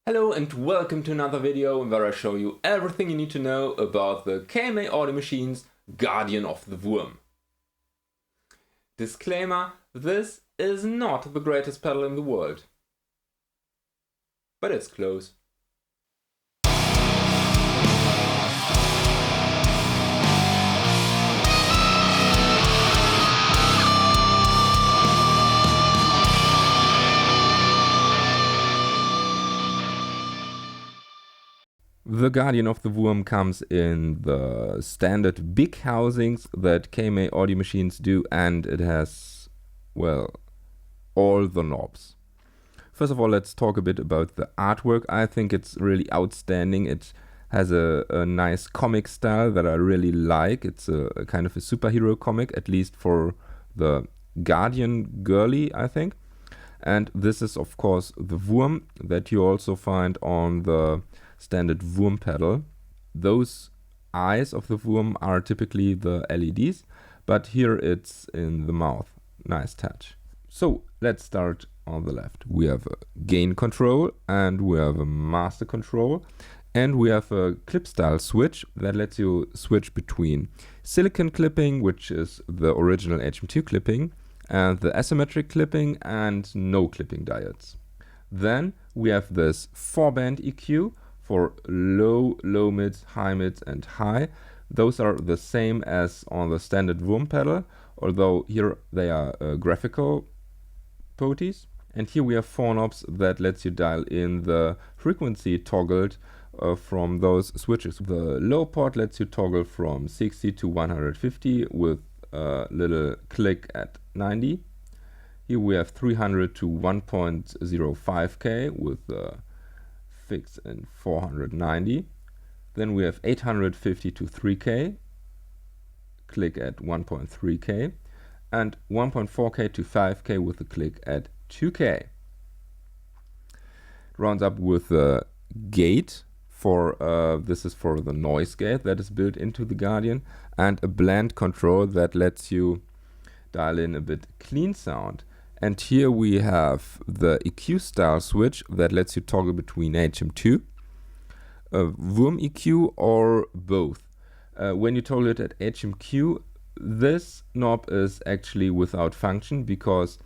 Hello and welcome to another video where I show you everything you need to know about the KMA Audio Machine's Guardian of the Wurm. Disclaimer, this is not the greatest pedal in the world. But it's close. The Guardian of the Wurm comes in the standard big housings that KMA audio machines do, and it has, well, all the knobs. First of all, let's talk a bit about the artwork. I think it's really outstanding. It has a nice comic style that I really like. It's a kind of a superhero comic, at least for the Guardian girly, I think. And this is, of course, the Wurm that you also find on the standard Wurm pedal. Those eyes of the Wurm are typically the LEDs, but here it's in the mouth. Nice touch. So let's start on the left. We have a gain control and we have a master control, and we have a clip style switch that lets you switch between silicon clipping, which is the original HM-2 clipping, and the asymmetric clipping and no clipping diodes. Then we have this 4-band EQ for low, mids, high mids, and high. Those are the same as on the standard Wurm pedal, although here they are graphical poties. And here we have 4 knobs that lets you dial in the frequency toggled from those switches. The low port lets you toggle from 60 to 150 with a little click at 90. Here we have 300 to 1.05K with fix in 490. Then we have 850 to 3K, click at 1.3K, and 1.4K to 5K with a click at 2K. Rounds up with a gate for this is for the noise gate that is built into the Guardian, and a blend control that lets you dial in a bit clean sound. And here we have the EQ style switch that lets you toggle between HM-2, Wurm EQ, or both. When you toggle it at HM-Q, this knob is actually without function, because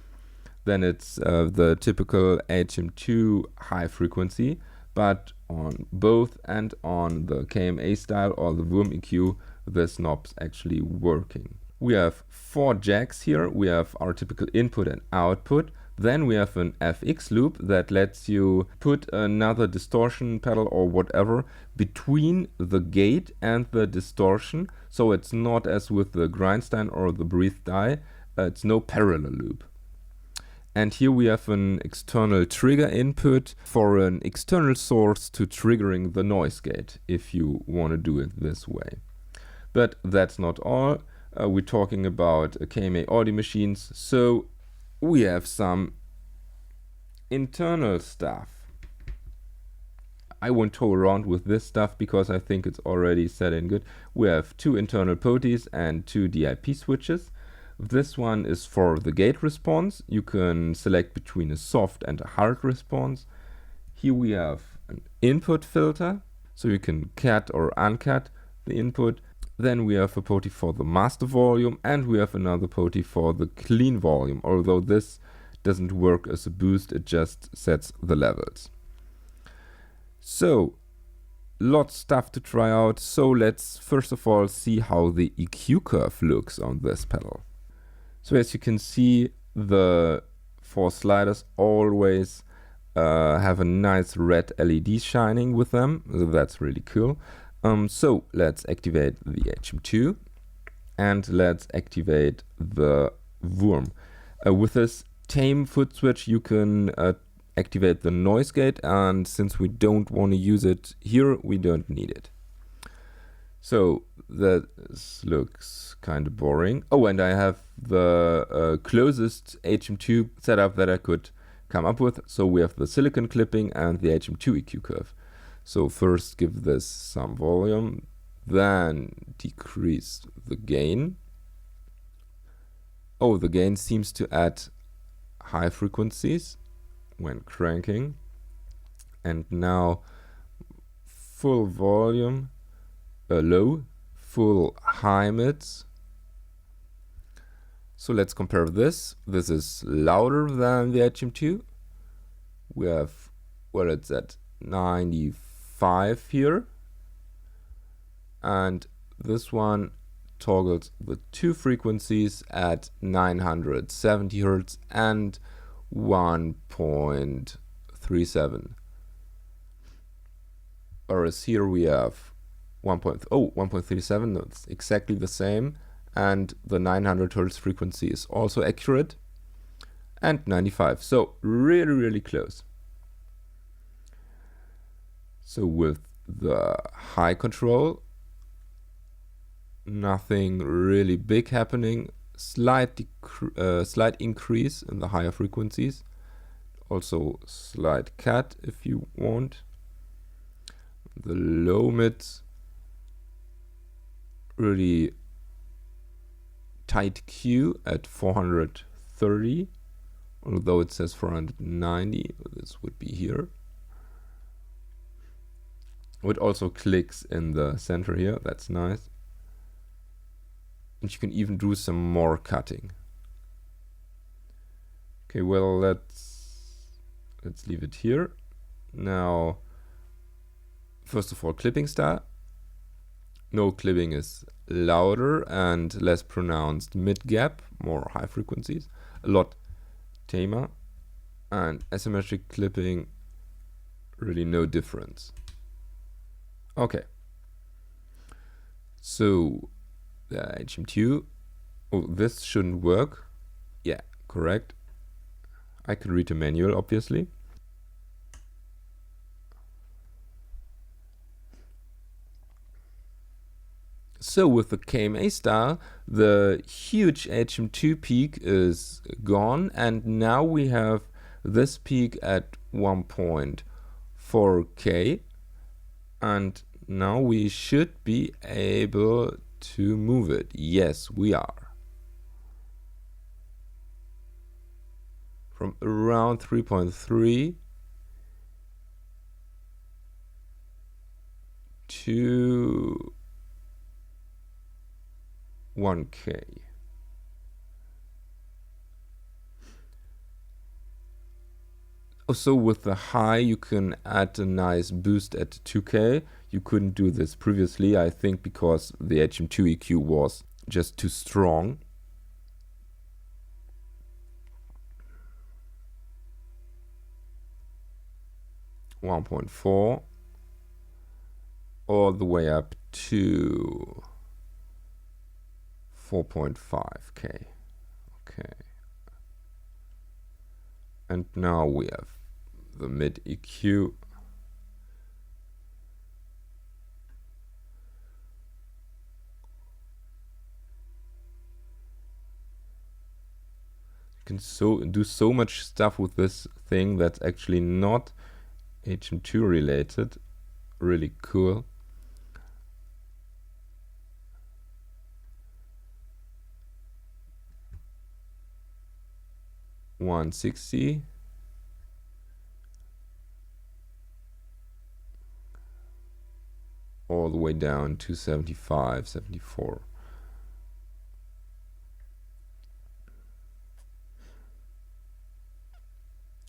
then it's the typical HM-2 high frequency, but on both and on the KMA style or the Wurm EQ, this knob's actually working. We have 4 jacks here. We have our typical input and output. Then we have an FX loop that lets you put another distortion pedal or whatever between the gate and the distortion. So it's not as with the Grindstein or the Breathe Die. It's no parallel loop. And here we have an external trigger input for an external source to triggering the noise gate, if you want to do it this way. But that's not all. We're talking about KMA audio machines, so we have some internal stuff. I won't tow around with this stuff because I think it's already set in good. We have 2 internal poties and 2 DIP switches. This one is for the gate response. You can select between a soft and a hard response. Here we have an input filter, so you can cut or uncut the input. Then we have a poti for the master volume, and we have another poti for the clean volume, although this doesn't work as a boost, it just sets the levels. So, lots of stuff to try out, so let's first of all see how the EQ curve looks on this pedal. So as you can see, the 4 sliders always have a nice red LED shining with them, so that's really cool. So let's activate the HM-2 and let's activate the Wurm. With this tame foot switch you can activate the noise gate, and since we don't want to use it here, we don't need it. So that looks kind of boring. Oh, and I have the closest HM-2 setup that I could come up with. So we have the silicon clipping and the HM-2 EQ curve. So first give this some volume, then decrease the gain. Oh, the gain seems to add high frequencies when cranking. And now full volume, low, full high mids. So let's compare this. This is louder than the HM-2. We have, well, it's at 95 here. And this one toggles the two frequencies at 970 Hertz and 1.37. Whereas here we have 1.37, that's exactly the same. And the 900 Hertz frequency is also accurate. And 95, so really, really close. So with the high control, nothing really big happening. Slight increase in the higher frequencies. Also slight cut if you want. The low mids, really tight Q at 430, although it says 490. This would be here. It also clicks in the center here. That's nice. And you can even do some more cutting. Okay, well, let's leave it here. Now, first of all, clipping style. No clipping is louder and less pronounced mid gap, more high frequencies, a lot tamer, and asymmetric clipping, really no difference. Okay, so the HM-2, oh, this shouldn't work. Yeah, correct. I can read the manual, obviously. So with the KMA style, the huge HM-2 peak is gone, and now we have this peak at 1.4K, and now we should be able to move it. Yes, we are. From around 3.3 to 1K. Also with the high you can add a nice boost at 2K. You couldn't do this previously, I think, because the HM-2 EQ was just too strong. .4 all the way up to 4.5K. Okay. And now we have the mid EQ. You can do so much stuff with this thing that's actually not HM-2 related. Really cool. .160. All the way down to 75, 74.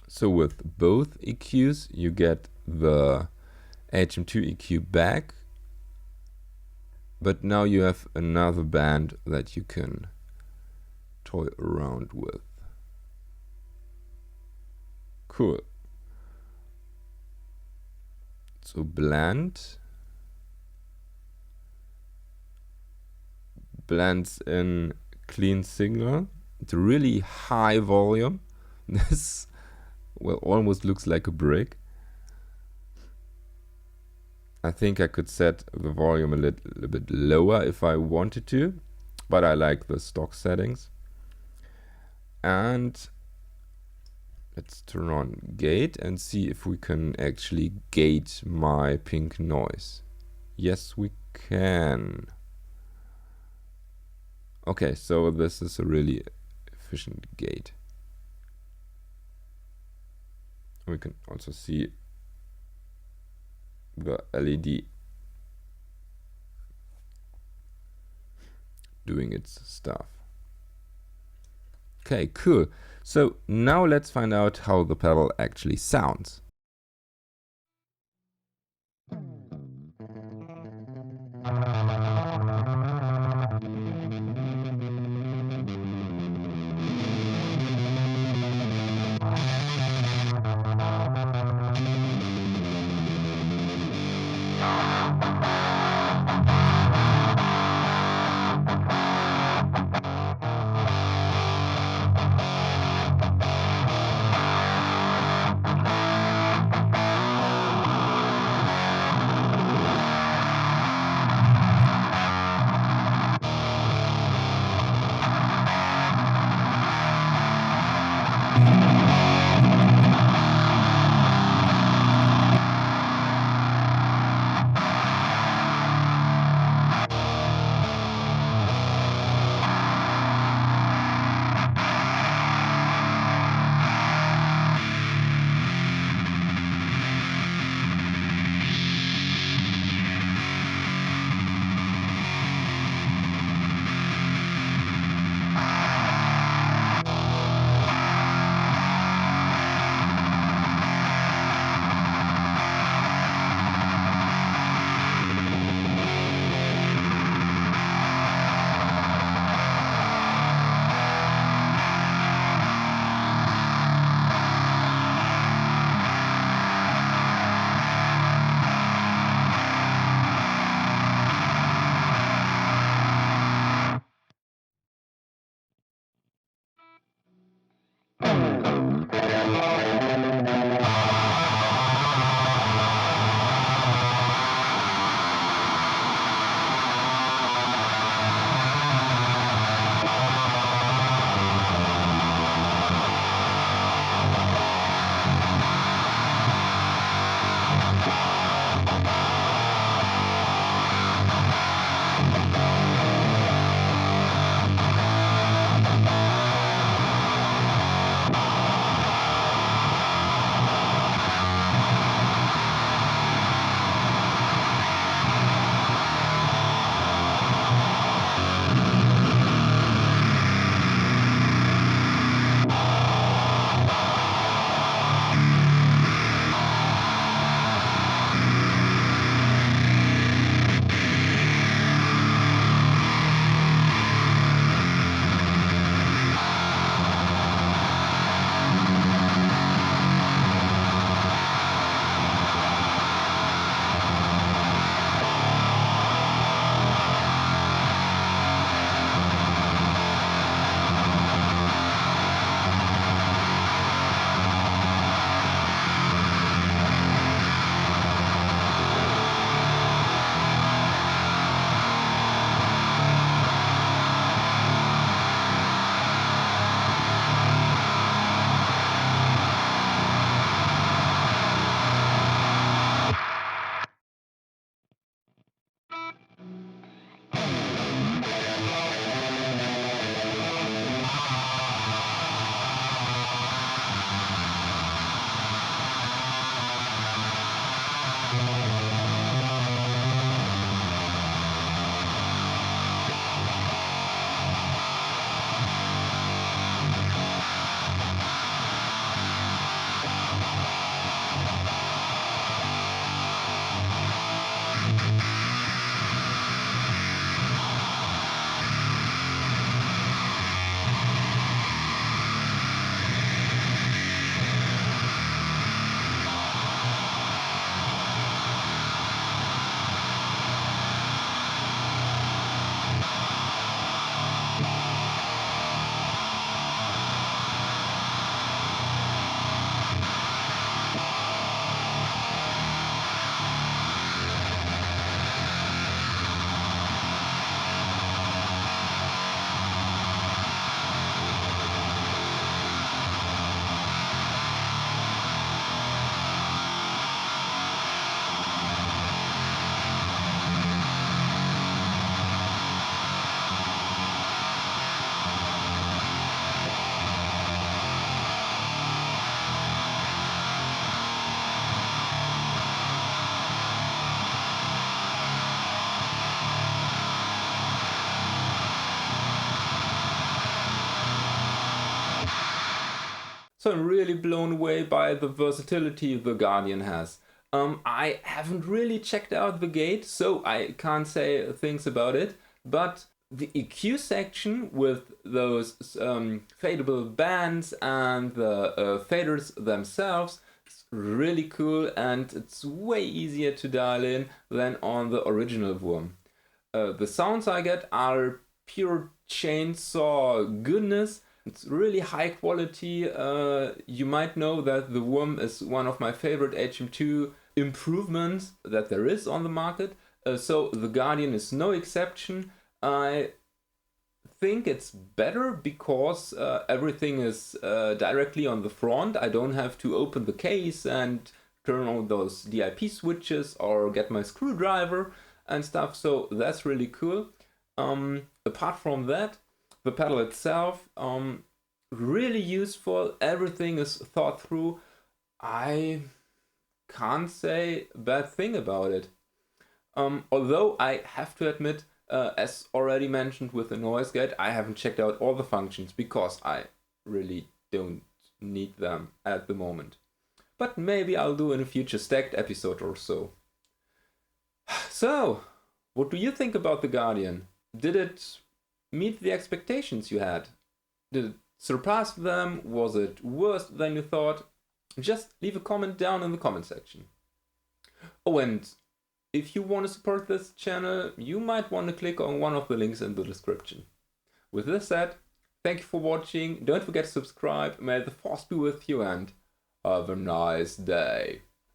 So with both EQs, you get the HM-2 EQ back, but now you have another band that you can toy around with. Cool. So blend. Blends in clean signal. It's a really high volume. This, well, almost looks like a brick. I think I could set the volume a little bit lower if I wanted to, but I like the stock settings. And let's turn on gate and see if we can actually gate my pink noise. Yes, we can. Okay, so this is a really efficient gate. We can also see the LED doing its stuff. Okay, cool. So now let's find out how the pedal actually sounds. So I'm really blown away by the versatility the Guardian has. I haven't really checked out the gate, so I can't say things about it, but the EQ section with those fadeable bands and the faders themselves is really cool, and it's way easier to dial in than on the original Wurm. The sounds I get are pure chainsaw goodness. It's really high quality. You might know that the Wurm is one of my favorite HM-2 improvements that there is on the market. So the Guardian is no exception. I think it's better because everything is directly on the front. I don't have to open the case and turn on those DIP switches or get my screwdriver and stuff. So that's really cool. Apart from that, the pedal itself, really useful. Everything is thought through. I can't say a bad thing about it. Although I have to admit, as already mentioned with the noise gate, I haven't checked out all the functions because I really don't need them at the moment. But maybe I'll do in a future stacked episode or so. So, what do you think about the Guardian? Did it meet the expectations you had? Did it surpass them? Was it worse than you thought? Just leave a comment down in the comment section. Oh, and if you want to support this channel, you might want to click on one of the links in the description. With this said, thank you for watching. Don't forget to subscribe. May the force be with you and have a nice day.